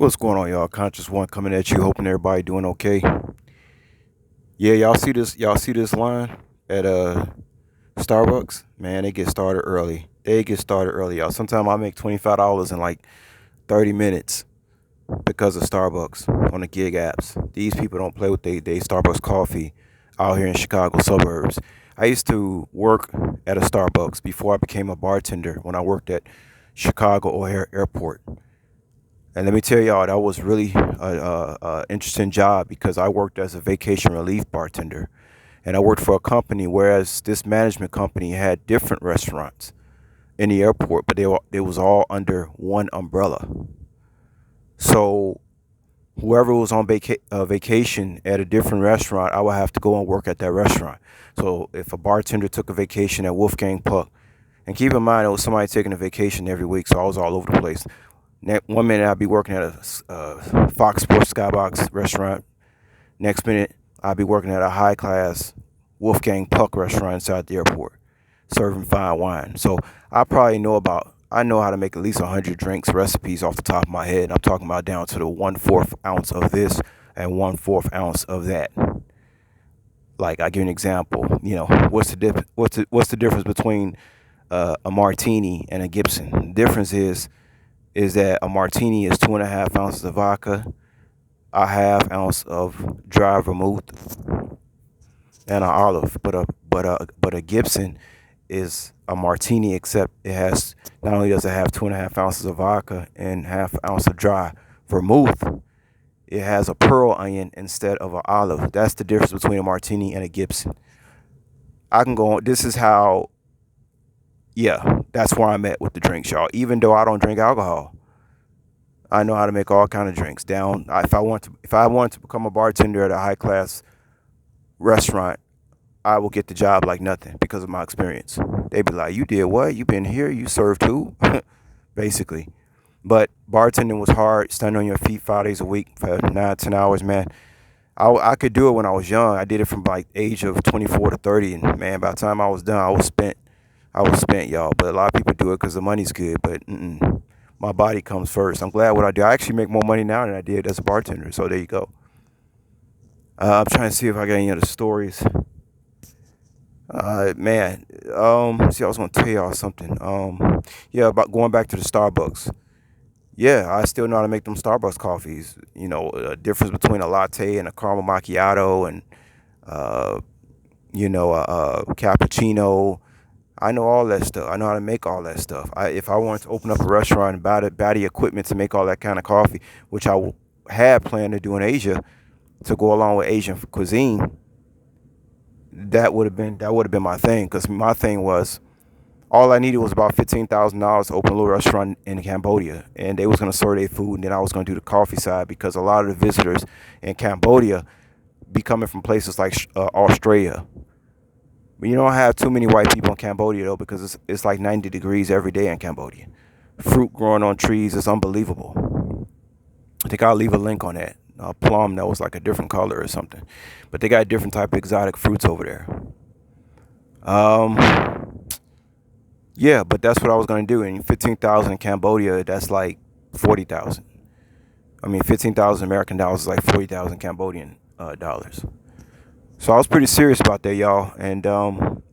What's going on, y'all? Conscious One coming at you, hoping everybody doing okay. Yeah, y'all see this? Y'all see this line at Starbucks? Man, they get started early. They get started early, y'all. Sometimes I make $25 in like 30 minutes because of Starbucks on the gig apps. These people don't play with they Starbucks coffee out here in Chicago suburbs. I used to work at a Starbucks before I became a bartender when I worked at Chicago O'Hare Airport. And let me tell y'all, that was really a interesting job because I worked as a vacation relief bartender, and I worked for a company. Whereas this management company had different restaurants in the airport, but they was all under one umbrella. So whoever was on vacation at a different restaurant, I would have to go and work at that restaurant. So if a bartender took a vacation at Wolfgang Puck, and keep in mind it was somebody taking a vacation every week, so I was all over the place. One minute I'll be working at a Fox Sports Skybox restaurant. Next minute I'll be working at a high class Wolfgang Puck restaurant inside the airport, serving fine wine. So I know how to make at least 100 drinks recipes off the top of my head. I'm talking about down to the 1/4 ounce of this and 1/4 ounce of that. Like I give you an example. What's the difference between a martini and a Gibson? The difference is that a martini is 2.5 ounces of vodka, a half ounce of dry vermouth, and an olive. But a Gibson is a martini, except it has not only does it have 2.5 ounces of vodka and half ounce of dry vermouth, it has a pearl onion instead of an olive. That's the difference between a martini and a Gibson. I can go on. This is how. Yeah, that's where I'm at with the drinks, y'all. Even though I don't drink alcohol, I know how to make all kind of drinks. If I want to become a bartender at a high class restaurant, I will get the job like nothing because of my experience. They be like, "You did what? You been here? You served who?" Basically. But bartending was hard. Standing on your feet 5 days a week for 9, 10 hours, man. I could do it when I was young. I did it from like age of 24 to 30, and man, by the time I was done, I was spent. I was spent, y'all. But a lot of people do it because the money's good. But my body comes first. I'm glad what I do. I actually make more money now than I did as a bartender. So there you go. I'm trying to see if I got any other stories. Man, see, I was gonna tell y'all something. Yeah, about going back to the Starbucks. Yeah, I still know how to make them Starbucks coffees. You know, a difference between a latte and a caramel macchiato, and uh, a cappuccino. I know all that stuff. I know how to make all that stuff. If I wanted to open up a restaurant and buy the equipment to make all that kind of coffee, which had planned to do in Asia to go along with Asian cuisine, that would have been my thing. Because my thing was all I needed was about $15,000 to open a little restaurant in Cambodia, and they was gonna serve their food, and then I was gonna do the coffee side because a lot of the visitors in Cambodia be coming from places like Australia. But you don't have too many white people in Cambodia though, because it's like 90 degrees every day in Cambodia. Fruit growing on trees is unbelievable. I think I'll leave a link on that. A plum that was like a different color or something. But they got different type of exotic fruits over there. Um, yeah, but that's what I was gonna do. And 15,000 in Cambodia, that's like 40,000. I mean, 15,000 American dollars is like 40,000 Cambodian dollars. So I was pretty serious about that, y'all. And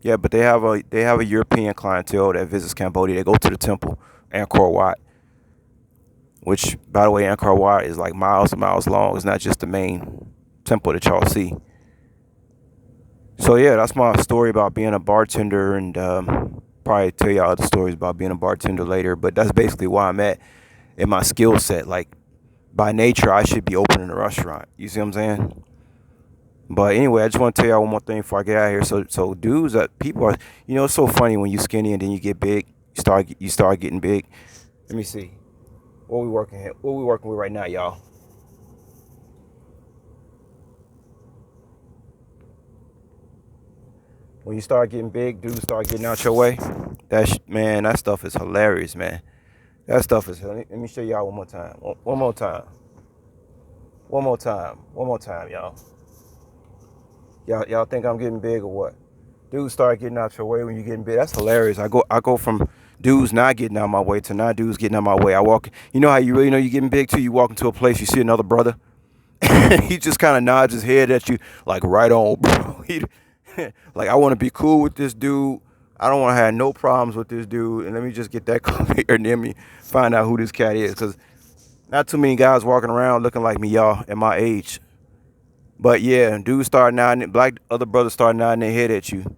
yeah, but they have a European clientele that visits Cambodia. They go to the temple, Angkor Wat, which, by the way, Angkor Wat is like miles and miles long. It's not just the main temple that y'all see. So yeah, that's my story about being a bartender, and probably tell y'all other stories about being a bartender later. But that's basically why I'm at in my skill set. Like by nature, I should be opening a restaurant. You see what I'm saying? But anyway, I just want to tell y'all one more thing before I get out of here. So dudes, people are, it's so funny when you skinny and then you get big. You start getting big. Let me see. What we working here? What we working with right now, y'all? When you start getting big, dudes start getting out your way. Man, that stuff is hilarious, man. That stuff is. Let me show y'all one more time. One more time. One more time. One more time, y'all. Y'all think I'm getting big or what? Dudes start getting out your way when you getting big. That's hilarious. I go from Dudes not getting out of my way to not dudes getting out of my way. I walk. You know how you really know you're getting big too? You walk into a place, you see another brother. He just kind of nods his head at you like, right on, bro. Like, I want to be cool with this dude. I don't want to have no problems with this dude. And let me just get that clear near me, find out who this cat is. Because not too many guys walking around looking like me, y'all, at my age. But yeah, dudes start nodding, black other brothers start nodding their head at you,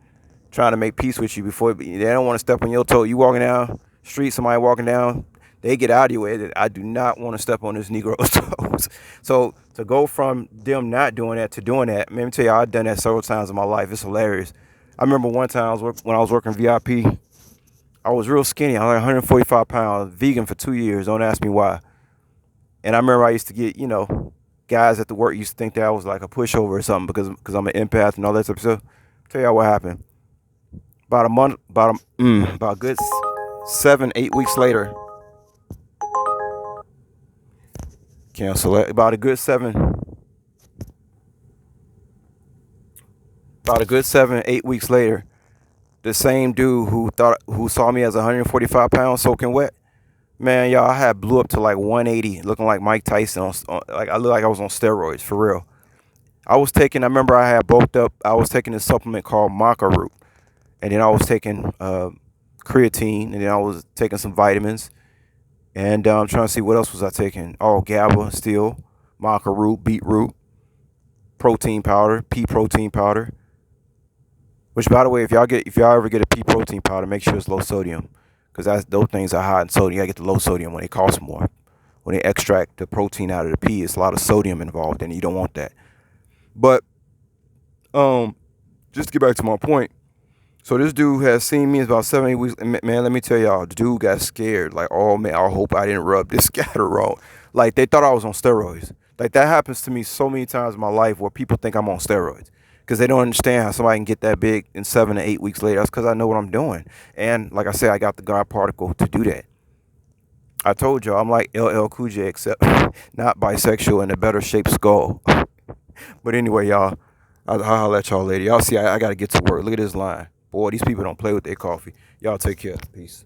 trying to make peace with you before they don't want to step on your toe. You walking down the street, somebody walking down, they get out of your way. I do not want to step on this Negro's toes. So to go from them not doing that to doing that, let me tell you, I've done that several times in my life. It's hilarious. I remember one time when I was working VIP, I was real skinny. I was like 145 pounds, vegan for 2 years. Don't ask me why. And I remember I used to get, guys at the work used to think that I was like a pushover or something because I'm an empath and all that type of stuff. Tell y'all what happened. About a month, about a good 7-8 weeks later. Cancel it. About a good 7-8 weeks later, the same dude who saw me as 145 pounds soaking wet, man, y'all, I had blew up to like 180, looking like Mike Tyson. Like I looked like I was on steroids for real. I remember I had bulked up. I was taking this supplement called Maca Root, and then I was taking creatine, and then I was taking some vitamins, and I'm trying to see what else was I taking. Oh, GABA still, Maca Root, beetroot, protein powder, pea protein powder. Which, by the way, if y'all ever get a pea protein powder, make sure it's low sodium, because those things are high in sodium. You gotta get the low sodium when they cost more. When they extract the protein out of the pea, it's a lot of sodium involved, and you don't want that. But just to get back to my point, so this dude has seen me in about 7-8 weeks. And man, let me tell y'all, the dude got scared. Like, oh man, I hope I didn't rub this scatter wrong. Like, they thought I was on steroids. Like, that happens to me so many times in my life where people think I'm on steroids because they don't understand how somebody can get that big in 7 to 8 weeks later. That's because I know what I'm doing. And like I said, I got the God particle to do that. I told y'all I'm like LL Cool J, except not bisexual and a better shaped skull. But anyway, y'all, I'll let y'all later. Y'all see, I got to get to work. Look at this line. Boy, these people don't play with their coffee. Y'all take care. Peace.